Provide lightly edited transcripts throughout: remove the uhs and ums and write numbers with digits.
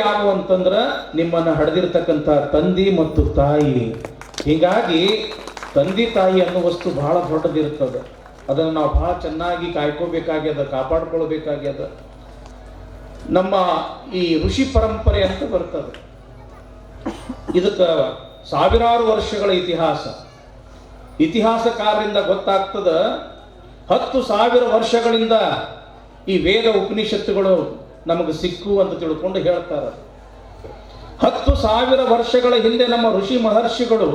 ಯಾವ ಅಂತಂದ್ರ ನಿಮ್ಮನ್ನ ಹಡೆದಿರ್ತಕ್ಕಂಥ ತಂದೆ ಮತ್ತು ತಾಯಿ. ಹೀಗಾಗಿ ತಂದೆ ತಾಯಿ ಅನ್ನೋ ವಸ್ತು ಬಹಳ ದೊಡ್ಡದಿರ್ತದೆ. ಅದನ್ನು ನಾವು ಬಹಳ ಚೆನ್ನಾಗಿ ಕಾಯ್ಕೋಬೇಕಾಗ್ಯದ, ಕಾಪಾಡ್ಕೊಳ್ಬೇಕಾಗ್ಯದ. ನಮ್ಮ ಈ ಋಷಿ ಪರಂಪರೆ ಅಂತ ಬರ್ತದೆ. ಇದಕ್ಕೆ ಸಾವಿರಾರು ವರ್ಷಗಳ ಇತಿಹಾಸಕಾರರಿಂದ ಗೊತ್ತಾಗ್ತದ. 10,000 ವರ್ಷಗಳಿಂದ ಈ ವೇದ ಉಪನಿಷತ್ತುಗಳು ನಮಗೆ ಸಿಕ್ಕು ಅಂತ ತಿಳ್ಕೊಂಡು ಹೇಳ್ತಾರೆ. 10,000 ವರ್ಷಗಳ ಹಿಂದೆ ನಮ್ಮ ಋಷಿ ಮಹರ್ಷಿಗಳು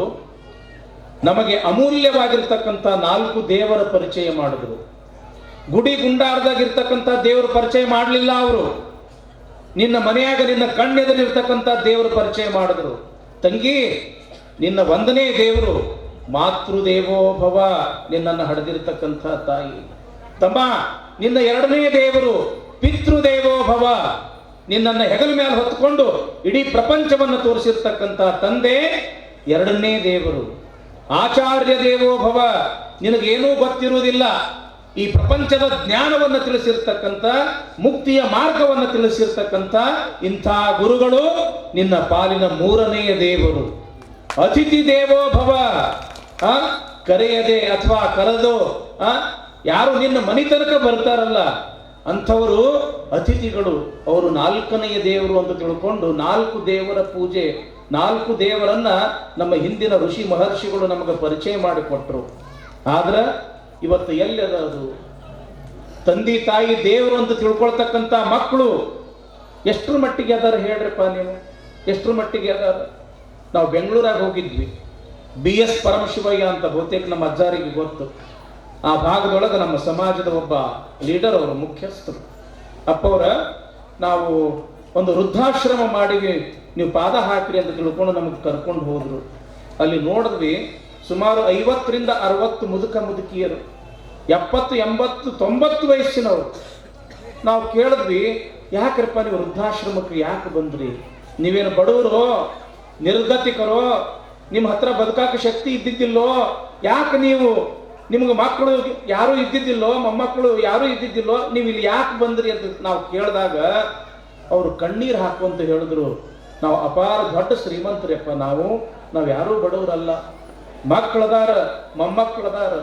ನಮಗೆ ಅಮೂಲ್ಯವಾಗಿರ್ತಕ್ಕಂಥ 4 ದೇವರ ಪರಿಚಯ ಮಾಡಿದ್ರು. ಗುಡಿ ಗುಂಡಾರದಾಗಿರ್ತಕ್ಕಂಥ ದೇವರ ಪರಿಚಯ ಮಾಡಲಿಲ್ಲ ಅವರು. ನಿನ್ನ ಮನೆಯಾಗ ನಿನ್ನ ಕಣ್ಣೆದರಿರ್ತಕ್ಕಂಥ ದೇವರ ಪರಿಚಯ ಮಾಡಿದ್ರು. ತಂಗಿ, ನಿನ್ನ 1ನೇ ದೇವರು ಮಾತೃದೇವೋ ಭವ, ನಿನ್ನನ್ನು ಹಡೆದಿರ್ತಕ್ಕಂಥ ತಾಯಿ. ತಮ್ಮ, ನಿನ್ನ 2ನೇ ದೇವರು ಪಿತೃದೇವೋ ಭವ, ನಿನ್ನನ್ನು ಹೆಗಲ ಮೇಲೆ ಹೊತ್ಕೊಂಡು ಇಡೀ ಪ್ರಪಂಚವನ್ನು ತೋರಿಸಿರ್ತಕ್ಕಂಥ ತಂದೆ 2ನೇ ದೇವರು. ಆಚಾರ್ಯ ದೇವೋ ಭವ, ನಿನಗೇನೂ ಗೊತ್ತಿರುವುದಿಲ್ಲ, ಈ ಪ್ರಪಂಚದ ಜ್ಞಾನವನ್ನು ತಿಳಿಸಿರ್ತಕ್ಕಂಥ, ಮುಕ್ತಿಯ ಮಾರ್ಗವನ್ನು ತಿಳಿಸಿರ್ತಕ್ಕಂಥ ಇಂಥ ಗುರುಗಳು ನಿನ್ನ ಪಾಲಿನ 3ನೇ ದೇವರು. ಅತಿಥಿ ದೇವೋ ಭವ, ಕರೆಯದೆ ಅಥವಾ ಕರೆದು ಯಾರು ನಿನ್ನ ಮನೆ ತನಕ ಬರ್ತಾರಲ್ಲ ಅಂಥವರು ಅತಿಥಿಗಳು. ಅವರು 4ನೇ ದೇವರು ಅಂತ ತಿಳ್ಕೊಂಡು 4 ದೇವರ ಪೂಜೆ, 4 ದೇವರನ್ನ ನಮ್ಮ ಹಿಂದಿನ ಋಷಿ ಮಹರ್ಷಿಗಳು ನಮಗೆ ಪರಿಚಯ ಮಾಡಿಕೊಟ್ರು. ಆದ್ರೆ ಇವತ್ತು ಎಲ್ಲದ ಅದು? ತಂದೆ ತಾಯಿ ದೇವರು ಅಂತ ತಿಳ್ಕೊಳ್ತಕ್ಕಂಥ ಮಕ್ಕಳು ಎಷ್ಟರ ಮಟ್ಟಿಗೆ ಅದಾರ ಹೇಳ್ರಪ್ಪ ನೀವು? ಎಷ್ಟರ ಮಟ್ಟಿಗೆ ಅದಾರ? ನಾವು ಬೆಂಗಳೂರಾಗ ಹೋಗಿದ್ವಿ. BS ಪರಮಶಿವಯ್ಯ ಅಂತ ಬಹುತೇಕ ನಮ್ಮ ಅಜ್ಜಾರಿಗೆ ಗೊತ್ತು. ಆ ಭಾಗದೊಳಗೆ ನಮ್ಮ ಸಮಾಜದ ಒಬ್ಬ ಲೀಡರ್, ಅವರು ಮುಖ್ಯಸ್ಥರು. ಅಪ್ಪವರ ನಾವು ಒಂದು ವೃದ್ಧಾಶ್ರಮ ಮಾಡಿವಿ, ನೀವು ಪಾದ ಹಾಕ್ರಿ ಅಂತ ತಿಳ್ಕೊಂಡು ನಮಗೆ ಕರ್ಕೊಂಡು ಹೋದ್ರು. ಅಲ್ಲಿ ನೋಡಿದ್ವಿ ಸುಮಾರು 50ರಿಂದ 60 ಮುದುಕ ಮುದುಕಿಯರು, 70, 80, 90 ವಯಸ್ಸಿನವರು. ನಾವು ಕೇಳಿದ್ವಿ, ಯಾಕ್ರಪ್ಪ ನೀವು ವೃದ್ಧಾಶ್ರಮಕ್ಕೆ ಯಾಕೆ ಬಂದ್ರಿ? ನೀವೇನು ಬಡವರು, ನಿರ್ಗತಿಕರೋ, ನಿಮ್ಮ ಹತ್ರ ಬದುಕಾಕ ಶಕ್ತಿ ಇದ್ದಿದ್ದಿಲ್ಲೋ? ಯಾಕೆ ನೀವು, ನಿಮ್ಗೆ ಮಕ್ಕಳು ಯಾರೂ ಇದ್ದಿದ್ದಿಲ್ಲೋ, ಮೊಮ್ಮಕ್ಕಳು ಯಾರೂ ಇದ್ದಿದ್ದಿಲ್ಲೋ, ನೀವು ಇಲ್ಲಿ ಯಾಕೆ ಬಂದ್ರಿ ಅಂತ ನಾವು ಕೇಳಿದಾಗ ಅವರು ಕಣ್ಣೀರು ಹಾಕುವಂತ ಹೇಳಿದ್ರು. ನಾವು ಅಪಾರ ದೊಡ್ಡ ಶ್ರೀಮಂತರಪ್ಪ, ನಾವು ಯಾರೂ ಬಡವರಲ್ಲ. ಮಕ್ಕಳದಾರ, ಮೊಮ್ಮಕ್ಕಳದಾರ,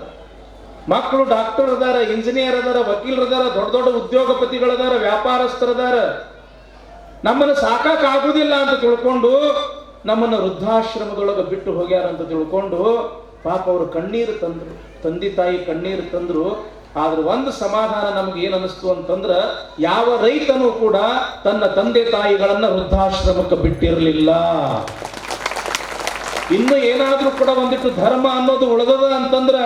ಮಕ್ಕಳು ಡಾಕ್ಟರ್ ಅದಾರ, ಇಂಜಿನಿಯರ್ ಅದಾರ, ವಕೀಲರದಾರ, ದೊಡ್ಡ ದೊಡ್ಡ ಉದ್ಯೋಗಪತಿಗಳದಾರ, ವ್ಯಾಪಾರಸ್ಥರದಾರ. ನಮ್ಮನ್ನು ಸಾಕಾಗುವುದಿಲ್ಲ ಅಂತ ತಿಳ್ಕೊಂಡು ನಮ್ಮನ್ನು ವೃದ್ಧಾಶ್ರಮದೊಳಗೆ ಬಿಟ್ಟು ಹೋಗ್ಯಾರ ಅಂತ ತಿಳ್ಕೊಂಡು ಪಾಪ ಅವರು ಕಣ್ಣೀರು ತಂದ್ರು, ತಂದೆ ತಾಯಿ ಕಣ್ಣೀರು ತಂದ್ರು. ಆದ್ರೆ ಒಂದು ಸಮಾಧಾನ ನಮ್ಗೆ ಏನ್ ಅನಿಸ್ತು ಅಂತಂದ್ರ, ಯಾವ ರೈತನೂ ಕೂಡ ತನ್ನ ತಂದೆ ತಾಯಿಗಳನ್ನ ವೃದ್ಧಾಶ್ರಮಕ್ಕೆ ಬಿಟ್ಟಿರಲಿಲ್ಲ. ಇನ್ನು ಏನಾದ್ರೂ ಕೂಡ ಒಂದಿಟ್ಟು ಧರ್ಮ ಅನ್ನೋದು ಉಳಿದದ ಅಂತಂದ್ರ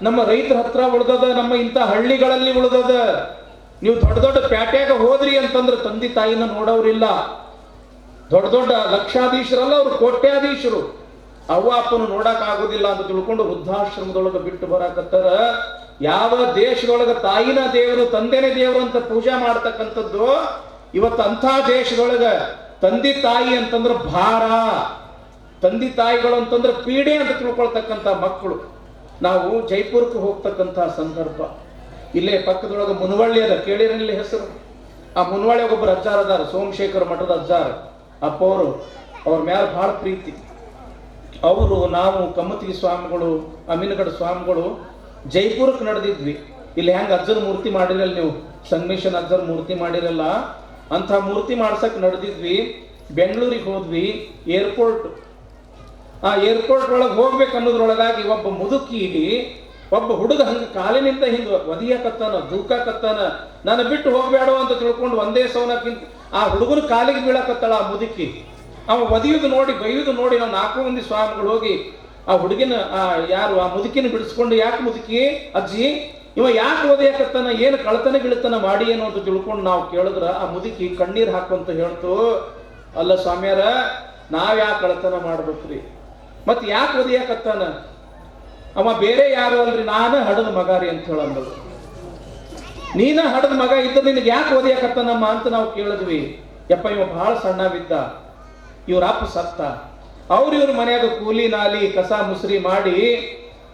ನಮ್ಮ ರೈತರ ಹತ್ರ ಉಳಿದದ, ನಮ್ಮ ಇಂಥ ಹಳ್ಳಿಗಳಲ್ಲಿ ಉಳಿದದ. ನೀವು ದೊಡ್ಡ ದೊಡ್ಡ ಪ್ಯಾಟ್ಯಾಗ ಹೋದ್ರಿ ಅಂತಂದ್ರ ತಂದೆ ತಾಯಿನ ನೋಡೋರಿಲ್ಲ. ದೊಡ್ಡ ದೊಡ್ಡ ಲಕ್ಷಾಧೀಶರಲ್ಲ, ಅವರು ಕೋಟ್ಯಾಧೀಶರು. ಅವ್ವ ಅಪ್ಪನು ನೋಡಕ್ ಆಗೋದಿಲ್ಲ ಅಂತ ತಿಳ್ಕೊಂಡು ವೃದ್ಧಾಶ್ರಮದೊಳಗೆ ಬಿಟ್ಟು ಬರಾಕತ್ತಾರ. ಯಾವ ದೇಶದೊಳಗೆ ತಾಯಿನ ದೇವರು, ತಂದೆನೇ ದೇವರು ಅಂತ ಪೂಜೆ ಮಾಡ್ತಕ್ಕಂಥದ್ದು, ಇವತ್ತು ಅಂಥ ದೇಶದೊಳಗೆ ತಂದೆ ತಾಯಿ ಅಂತಂದ್ರೆ ಭಾರ, ತಂದೆ ತಾಯಿಗಳು ಅಂತಂದ್ರೆ ಪೀಡೆ ಅಂತ ತಿಳ್ಕೊಳ್ತಕ್ಕಂಥ ಮಕ್ಕಳು. ನಾವು ಜೈಪುರಕ್ಕೆ ಹೋಗ್ತಕ್ಕಂಥ ಸಂದರ್ಭ, ಇಲ್ಲೇ ಪಕ್ಕದೊಳಗೆ ಮುನವಳ್ಳಿ ಅದ, ಕೇಳಿರಲಿಲ್ಲ ಹೆಸರು? ಆ ಮುನವಳ್ಳಿ ಒಬ್ಬರು ಅಜ್ಜಾರ ಅದಾರ, ಸೋಮಶೇಖರ ಮಠದ ಅಜ್ಜಾರ. ಅಪ್ಪ ಅವರು, ಅವ್ರ ಮೇಲೆ ಬಹಳ ಪ್ರೀತಿ. ಅವರು, ನಾವು ಕಮ್ಮತಿಗೆ ಸ್ವಾಮಿಗಳು, ಅಮೀನಗಢ ಸ್ವಾಮಿಗಳು ಜೈಪುರಕ್ಕೆ ನಡೆದಿದ್ವಿ. ಇಲ್ಲಿ ಹೆಂಗೆ ಅಜ್ಜನ ಮೂರ್ತಿ ಮಾಡಿರಲ್ಲ ನೀವು, ಸಂಗಮೇಶನ್ ಅಜ್ಜನ ಮೂರ್ತಿ ಮಾಡಿರಲ್ಲ, ಅಂಥ ಮೂರ್ತಿ ಮಾಡ್ಸಕ್ಕೆ ನಡೆದಿದ್ವಿ. ಬೆಂಗಳೂರಿಗೆ ಹೋದ್ವಿ. ಆ ಏರ್ಪೋರ್ಟ್ ಒಳಗೆ ಹೋಗ್ಬೇಕು ಅನ್ನೋದ್ರೊಳಗಾಗಿ ಒಬ್ಬ ಮುದುಕಿಗೆ ಒಬ್ಬ ಹುಡುಗ ಹಂಗೆ ಕಾಲಿನಿಂದ ಹಿಂಗೆ ಒದಿಯಕತ್ತಾನ, ದೂಕಾಕತ್ತಾನ. ನಾನು ಬಿಟ್ಟು ಹೋಗ್ಬೇಡ ಅಂತ ತಿಳ್ಕೊಂಡು ಒಂದೇ ಸೌನಕ್ಕಿಂತ ಆ ಹುಡುಗನ ಕಾಲಿಗೆ ಬೀಳಕತ್ತಾಳ ಆ ಮುದುಕಿ. ಅವ ಒದಿಯುದು ನೋಡಿ, ಬೈಯುದು ನೋಡಿ ನಾವು 4 ಮಂದಿ ಸ್ವಾಮಿಗಳು ಹೋಗಿ ಆ ಹುಡುಗಿನ, ಆ ಮುದುಕಿನ ಬಿಡಿಸ್ಕೊಂಡು, ಯಾಕೆ ಮುದುಕಿ ಅಜ್ಜಿ ಇವ ಯಾಕೆ ಒದೆಯಕತ್ತಾನ, ಏನು ಕಳತನ ಗಿಳತನ ಮಾಡಿ ಏನು ಅಂತ ತಿಳ್ಕೊಂಡು ನಾವು ಕೇಳಿದ್ರ ಆ ಮುದುಕಿ ಕಣ್ಣೀರು ಹಾಕುವಂತ ಹೇಳ್ತು, ಅಲ್ಲ ಸ್ವಾಮಿಯಾರ, ನಾವ್ ಯಾಕೆ ಕಳತನ ಮಾಡ್ಬೇಕ್ರಿ, ಮತ್ತೆ ಯಾಕೆ ಒದೆಯಕತ್ತಾನ, ಅವ ಬೇರೆ ಯಾರು ಅಲ್ರಿ, ನಾನ ಹಡದ ಮಗ ರೀ ಅಂತ ಹೇಳಂದ್ರು. ನೀನ ಹಡದ ಮಗ ಇದ್ದ ನಿನಗೆ ಯಾಕೆ ಓದಿಯಕತ್ತನಮ್ಮ ಅಂತ ನಾವು ಕೇಳಿದ್ವಿ. ಯಪ್ಪ ಇವ ಬಹಳ ಸಣ್ಣವಿದ್ದ, ಇವ್ರ ಅಪ್ಪ ಸತ್ತ, ಇವ್ರ ಮನೆಯಾಗ ಕೂಲಿ ನಾಲಿ ಕಸ ಮುಸ್ರಿ ಮಾಡಿ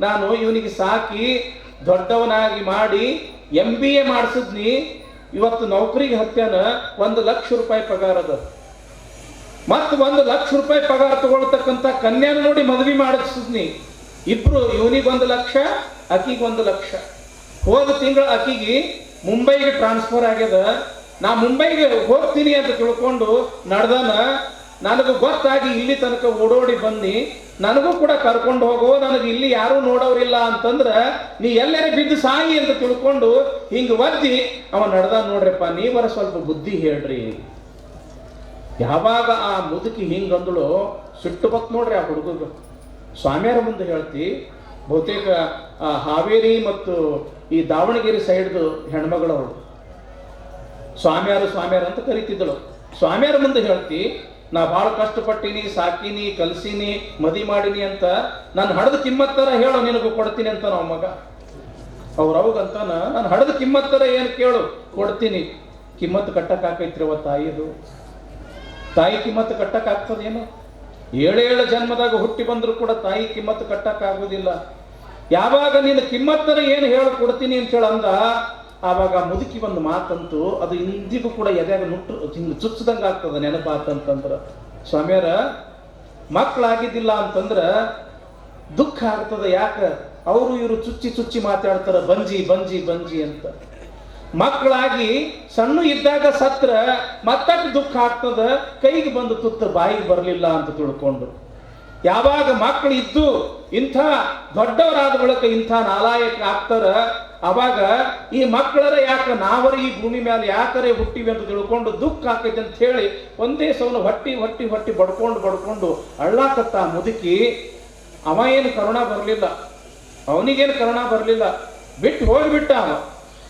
ನಾನು ಇವನಿಗೆ ಸಾಕಿ ದೊಡ್ಡವನಾಗಿ ಮಾಡಿ MBA ಮಾಡಿಸಿದ್ನಿ. ಇವತ್ತು ನೌಕರಿಗೆ ಹತ್ಯಾನ, 1 ಲಕ್ಷ ರೂಪಾಯಿ ಪಗಾರ ಅದ. ಮತ್ತು 1,00,000 ಪಗಾರ ತಗೊಳ್ತಕ್ಕಂಥ ಕನ್ಯಾನ ನೋಡಿ ಮದುವೆ ಮಾಡಿಸ್ನಿ. ಇಬ್ರು, ಇವನಿಗೆ 1,00,000, ಆಕಿಗೆ 1,00,000. ಹೋದ ತಿಂಗಳು ಆಕಿಗೆ ಮುಂಬೈಗೆ ಟ್ರಾನ್ಸ್ಫರ್ ಆಗ್ಯದ. ನಾ ಮುಂಬೈಗೆ ಹೋಗ್ತೀನಿ ಅಂತ ತಿಳ್ಕೊಂಡು ನಡೆದಾನ. ನನಗೆ ಗೊತ್ತಾಗಿ ಇಲ್ಲಿ ತನಕ ಓಡೋಡಿ ಬಂದು ನನಗೂ ಕೂಡ ಕರ್ಕೊಂಡು ಹೋಗೋ, ನನಗೆ ಇಲ್ಲಿ ಯಾರೂ ನೋಡೋರಿಲ್ಲ ಅಂತಂದ್ರೆ ನೀ ಎಲ್ಲರೇ ಬಿದ್ದು ಸಾಯಿ ಅಂತ ತಿಳ್ಕೊಂಡು ಹಿಂಗೆ ಒದ್ದಿ ಅವ ನಡೆದ. ನೋಡ್ರಿಪ್ಪ, ನೀವರ ಸ್ವಲ್ಪ ಬುದ್ಧಿ ಹೇಳ್ರಿ. ಯಾವಾಗ ಆ ಮುದುಕಿ ಹಿಂಗಂದಳು ಸಿಟ್ಟು ಬತ್ ನೋಡ್ರಿ ಆ ಹುಡುಗ. ಸ್ವಾಮಿಯರ ಮುಂದೆ ಹೇಳ್ತಿ, ಬಹುತೇಕ ಹಾವೇರಿ ಮತ್ತು ಈ ದಾವಣಗೆರೆ ಸೈಡ್ದು ಹೆಣ್ಮಗಳವಳು. ಸ್ವಾಮಿಯಾರು ಅಂತ ಕರಿತಿದ್ದಳು. ಸ್ವಾಮಿಯರ ಮುಂದೆ ಹೇಳ್ತಿ, ನಾ ಭಾಳ ಕಷ್ಟಪಟ್ಟಿನಿ, ಸಾಕಿನಿ, ಕಲ್ಸಿನಿ, ಮದಿ ಮಾಡಿನಿ ಅಂತ ನಾನು ಹಡದ ಕಿಮ್ಮತ್ತರ ಹೇಳು, ನಿನಗೂ ಕೊಡ್ತೀನಿ ಅಂತ ನಾವು ಮಗ. ಅವ್ರವ್ಗಂತಾನ, ನಾನು ಹಡದ ಕಿಮ್ಮತ್ತರ ಏನು ಕೇಳು, ಕೊಡ್ತೀನಿ. ಕಿಮ್ಮತ್ತು ಕಟ್ಟಕ್ಕಾಕೈತ್ರಿ ಅವ ತಾಯಿದು. ತಾಯಿ ಕಿಮ್ಮತ್ತು ಕಟ್ಟಕ್ಕಾಗ್ತದೇನು? 7 ಜನ್ಮದಾಗ ಹುಟ್ಟಿ ಬಂದರೂ ಕೂಡ ತಾಯಿ ಕಿಮ್ಮತ್ತು ಕಟ್ಟಕ್ಕಾಗೋದಿಲ್ಲ. ಯಾವಾಗ ನೀನು ಕಿಮ್ಮತ್ತರ ಏನು ಹೇಳು ಕೊಡ್ತೀನಿ ಅಂತ ಹೇಳಂದ, ಆವಾಗ ಮುದುಕಿ ಒಂದು ಮಾತಂತೂ ಅದು ಇಂದಿಗೂ ಕೂಡ ಎದೆಯಾಗ ಹಿಂಗೆ ಚುಚ್ಚದಂಗೆ ಆಗ್ತದೆ ನೆನಪಾತಂತಂದ್ರೆ. ಸ್ವಾಮಿಯರ, ಮಕ್ಕಳಾಗಿದ್ದಿಲ್ಲ ಅಂತಂದ್ರೆ ದುಃಖ ಆಗ್ತದೆ. ಯಾಕೆ? ಅವರು ಇವರು ಚುಚ್ಚಿ ಮಾತಾಡ್ತಾರೆ, ಬಂಜಿ ಬಂಜಿ ಬಂಜಿ ಅಂತ. ಮಕ್ಕಳಾಗಿ ಸಣ್ಣ ಇದ್ದಾಗ ಸತ್ರ ಮತ್ತಷ್ಟು ದುಃಖ ಆಗ್ತದ, ಕೈಗೆ ಬಂದು ತುತ್ತ ಬಾಯಿಗೆ ಬರಲಿಲ್ಲ ಅಂತ ತಿಳ್ಕೊಂಡು. ಯಾವಾಗ ಮಕ್ಕಳು ಇದ್ದು ಇಂಥ ದೊಡ್ಡವರಾದ ಬಳಿಕ ಇಂಥ ನಾಲಾಯಕ ಆಗ್ತಾರ, ಅವಾಗ ಈ ಮಕ್ಕಳರ ಯಾಕೆ ನಾವರ ಈ ಭೂಮಿ ಮೇಲೆ ಯಾಕರೆ ಹುಟ್ಟಿವಿ ಅಂತ ತಿಳ್ಕೊಂಡು ದುಃಖ ಆಕೈತೆ ಅಂತ ಹೇಳಿ ಒಂದೇ ಸವನು ಹೊಟ್ಟಿ ಬಡ್ಕೊಂಡು ಅಳ್ಳಾಕತ್ತ ಮುದುಕಿ. ಅವ ಏನು ಕರುಣ ಬರಲಿಲ್ಲ, ಅವನಿಗೇನು ಕರುಣ ಬರಲಿಲ್ಲ, ಬಿಟ್ಟು ಹೋಗಿಬಿಟ್ಟ.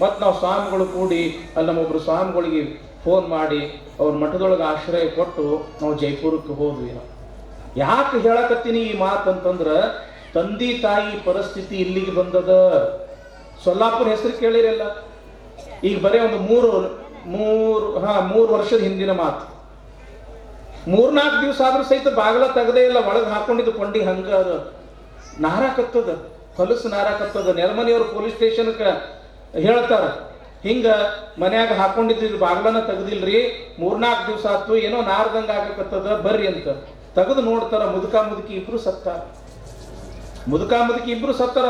ಮತ್ತು ನಾವು ಸ್ವಾಮಿಗಳು ಕೂಡಿ ಅಲ್ಲಿ ನಮ್ಮೊಬ್ರು ಸ್ವಾಮಿಗಳಿಗೆ ಫೋನ್ ಮಾಡಿ ಅವ್ರ ಮಠದೊಳಗೆ ಆಶ್ರಯ ಕೊಟ್ಟು ನಾವು ಜೈಪುರಕ್ಕೆ ಹೋದ್ವಿ. ನಾವು ಯಾಕೆ ಹೇಳಕತ್ತೀನಿ ಈ ಮಾತಂತಂದ್ರೆ, ತಂದೆ ತಾಯಿ ಪರಿಸ್ಥಿತಿ ಇಲ್ಲಿಗೆ ಬಂದದ. ಸೊಲ್ಲಾಪುರ ಹೆಸರು ಕೇಳಿರಲ್ಲ, ಈಗ ಬರೀ ಒಂದು ಮೂರು ವರ್ಷದ ಹಿಂದಿನ ಮಾತು. 3-4 ದಿವಸ ಆದ್ರೂ ಸಹಿತ ಬಾಗಲ ತೆಗದೇ ಇಲ್ಲ, ಒಳಗೆ ಹಾಕೊಂಡಿದ್ದು ಕೊಂಡಿ ಹಂಗ ನಾರಾಕತ್ತದ, ಹೊಲಸು ನಾರಾಕತ್ತದ. ನೆಲಮನಿಯವರು ಪೊಲೀಸ್ ಸ್ಟೇಷನ್ಗೆ ಹೇಳ್ತಾರ, ಹಿಂಗ ಮನ್ಯಾಗ ಹಾಕೊಂಡಿದ್ದು ಬಾಗ್ಲನ ತೆಗ್ದಿಲ್ರಿ, 3-4 ದಿವಸ ಆಯ್ತು, ಏನೋ ನಾರ್ದಂಗ ಆಗಕತ್ತದ, ಬರ್ರಿ ಅಂತ ತೆಗೆದು ನೋಡ್ತಾರ. ಮುದುಕಿ ಇಬ್ರು ಸತ್ತಾರ. ಮುದುಕಿ ಇಬ್ರು ಸತ್ತಾರ.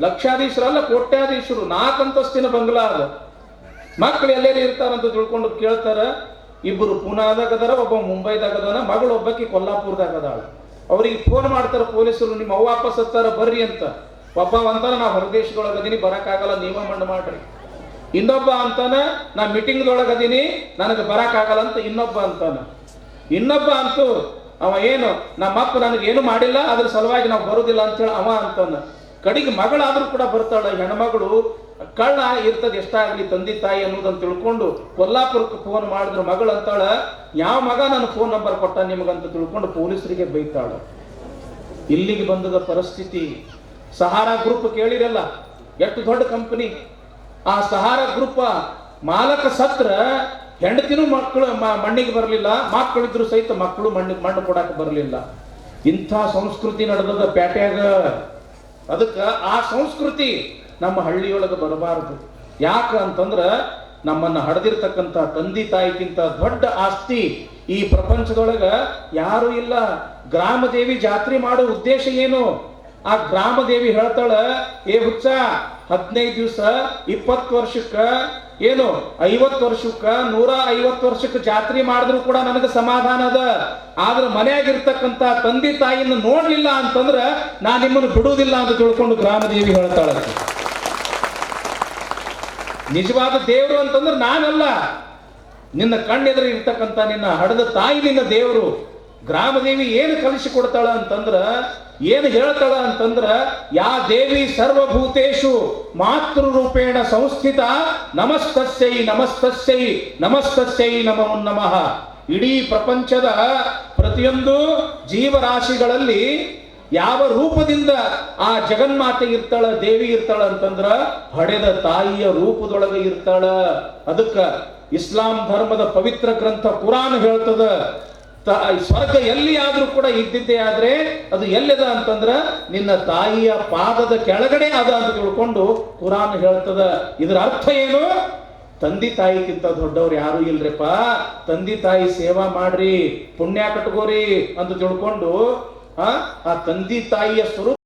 ಲಕ್ಷಾಧೀಶರಲ್ಲ, ಕೋಟ್ಯಾಧೀಶರು. 4 ಅಂತಸ್ತಿನ ಬಂಗ್ಲಾ ಅದ. ಮಕ್ಕಳು ಎಲ್ಲೇರಿ ಇರ್ತಾರಂತ ತಿಳ್ಕೊಂಡು ಕೇಳ್ತಾರ. ಇಬ್ಬರು ಪೂನಾದಾಗ ಅದಾರ, ಒಬ್ಬ ಮುಂಬೈದಾಗ ಅದಾನ, ಮಗಳು ಒಬ್ಬಕ್ಕೆ ಕೊಲ್ಲಾಪುರದಾಗ ಅದಾಳ. ಅವ್ರಿಗೆ ಫೋನ್ ಮಾಡ್ತಾರ ಪೊಲೀಸರು, ನಿಮ್ಮ ಅವ್ವ ವಾಪಸ್ ಹತ್ತಾರ ಬರ್ರಿ ಅಂತ. ಒಬ್ಬ ಅಂತಾನ, ನಾ ಹೊರದೇಶದೊಳಗದೀನಿ, ಬರಕ್ಕಾಗಲ್ಲ, ನೀವ ಮಣ್ಣು ಮಾಡ್ರಿ. ಇನ್ನೊಬ್ಬ ಅಂತಾನ, ನಾ ಮೀಟಿಂಗ್ದೊಳಗದೀನಿ, ನನಗೆ ಬರಕ್ಕಾಗಲ್ಲ ಅಂತ ಇನ್ನೊಬ್ಬ ಅಂತಾನ. ಇನ್ನೊಬ್ಬ ಅಂತೂ ಅವ ಏನು, ನಮ್ಮಪ್ಪ ನನಗೇನು ಮಾಡಿಲ್ಲ, ಅದ್ರ ಸಲುವಾಗಿ ನಾವು ಬರುದಿಲ್ಲ ಅಂತೇಳಿ ಅವ ಅಂತಾನ. ಕಡೆಗೆ ಮಗಳಾದ್ರೂ ಕೂಡ ಬರ್ತಾಳ. ಹೆಣ್ಮಗಳು ಕಳ್ಳ ಇರ್ತದೆ, ಎಷ್ಟಾಗ್ಲಿ ತಂದೆ ತಾಯಿ ಅನ್ನೋದನ್ನ ತಿಳ್ಕೊಂಡು ಕೊಲ್ಲಾಪುರಕ್ಕೆ ಫೋನ್ ಮಾಡಿದ್ರು. ಮಗಳು ಅಂತಾಳ, ಯಾವ ಮಗ ನನ್ನ ಫೋನ್ ನಂಬರ್ ಕೊಟ್ಟ ನಿಮಗಂತ ತಿಳ್ಕೊಂಡು ಪೊಲೀಸರಿಗೆ ಬೈತಾಳ. ಇಲ್ಲಿಗೆ ಬಂದದ ಪರಿಸ್ಥಿತಿ. ಸಹಾರಾ ಗ್ರೂಪ್ ಕೇಳಿರಲ್ಲ, ಎಷ್ಟು ದೊಡ್ಡ ಕಂಪನಿ. ಆ ಸಹಾರಾ ಗ್ರೂಪ್ ಮಾಲಕ ಸತ್ರ ಹೆಂಡತಿನೂ ಮಕ್ಕಳು ಮಣ್ಣಿಗೆ ಬರಲಿಲ್ಲ, ಮಕ್ಕಳಿದ್ರು ಸಹಿತ ಮಕ್ಕಳು ಮಣ್ಣು ಕೊಡಕ್ಕೆ ಬರಲಿಲ್ಲ. ಇಂಥ ಸಂಸ್ಕೃತಿ ನಡೆದದ ಪೇಟೆಯಾಗ. ಅದಕ್ಕೆ ಆ ಸಂಸ್ಕೃತಿ ನಮ್ಮ ಹಳ್ಳಿಯೊಳಗೆ ಬರಬಾರದು. ಯಾಕ ಅಂತಂದ್ರೆ ನಮ್ಮನ್ನು ಹಡೆದಿರ್ತಕ್ಕಂಥ ತಂದೆ ತಾಯಿಗಿಂತ ದೊಡ್ಡ ಆಸ್ತಿ ಈ ಪ್ರಪಂಚದೊಳಗ ಯಾರು ಇಲ್ಲ. ಗ್ರಾಮದೇವಿ ಜಾತ್ರೆ ಮಾಡೋ ಉದ್ದೇಶ ಏನು? ಆ ಗ್ರಾಮದೇವಿ ಹೇಳ್ತಾಳ, ಏ ಹುಚ್ಚ, 15 ದಿವಸ 20 ವರ್ಷಕ್ಕ ಏನು 50 ವರ್ಷಕ್ಕ 150 ವರ್ಷಕ್ಕೆ ಜಾತ್ರೆ ಮಾಡಿದ್ರು ಕೂಡ ನನಗೆ ಸಮಾಧಾನ ಅದ. ಆದ್ರೆ ಮನೆಯಾಗಿರ್ತಕ್ಕಂಥ ತಂದೆ ತಾಯಿಯನ್ನು ನೋಡ್ಲಿಲ್ಲ ಅಂತಂದ್ರೆ ನಾ ನಿಮ್ಮನ್ನು ಬಿಡುವುದಿಲ್ಲ ಅಂತ ತಿಳ್ಕೊಂಡು ಗ್ರಾಮದೇವಿ ಹೇಳ್ತಾಳ. ನಿಜವಾದ ದೇವರು ಅಂತಂದ್ರೆ ನಾನಲ್ಲ, ನಿನ್ನ ಕಣ್ಣೆದುರು ಇರ್ತಕ್ಕಂಥ ನಿನ್ನ ಹಡದ ತಾಯಿ ನಿನ್ನ ದೇವರು. ಗ್ರಾಮದೇವಿ ಏನು ಕಲಿಸಿಕೊಡ್ತಾಳ ಅಂತಂದ್ರ, ಏನು ಹೇಳ್ತಾಳ ಅಂತಂದ್ರ, ಯಾ ದೇವಿ ಸರ್ವಭೂತೇಶು ಮಾತೃರೂಪೇಣ ಸಂಸ್ಥಿತ ನಮಸ್ತಸ್ಯೈ ನಮಸ್ತಸ್ಯೈ ನಮಸ್ತಸ್ಯೈ ನಮೋ ನಮಃ. ಇಡೀ ಪ್ರಪಂಚದ ಪ್ರತಿಯೊಂದು ಜೀವರಾಶಿಗಳಲ್ಲಿ ಯಾವ ರೂಪದಿಂದ ಆ ಜಗನ್ಮಾತೆ ಇರ್ತಾಳ, ದೇವಿ ಇರ್ತಾಳ ಅಂತಂದ್ರ ಹಡೆದ ತಾಯಿಯ ರೂಪದೊಳಗೆ ಇರ್ತಾಳ. ಅದಕ್ಕ ಇಸ್ಲಾಂ ಧರ್ಮದ ಪವಿತ್ರ ಗ್ರಂಥ ಕುರಾನ್ ಹೇಳ್ತದ, ಸ್ವರ್ಗ ಎಲ್ಲಿ ಆದ್ರೂ ಕೂಡ ಇದ್ದಿದ್ದೇ ಆದ್ರೆ ಅದು ಎಲ್ಲಿದ ಅಂತಂದ್ರ ನಿನ್ನ ತಾಯಿಯ ಪಾದದ ಕೆಳಗಡೆ ಅದ ಅಂತ ತಿಳ್ಕೊಂಡು ಕುರಾನ್ ಹೇಳ್ತದ. ಇದರ ಅರ್ಥ ಏನು? ತಂದೆ ತಾಯಿಗಿಂತ ದೊಡ್ಡವ್ರು ಯಾರು ಇಲ್ರಿಪ್ಪ, ತಂದೆ ತಾಯಿ ಸೇವಾ ಮಾಡ್ರಿ, ಪುಣ್ಯ ಕಟ್ಕೋರಿ ಅಂತ ತಿಳ್ಕೊಂಡು ಆ ತಂದೆ ತಾಯಿಯ ಸ್ವರೂಪ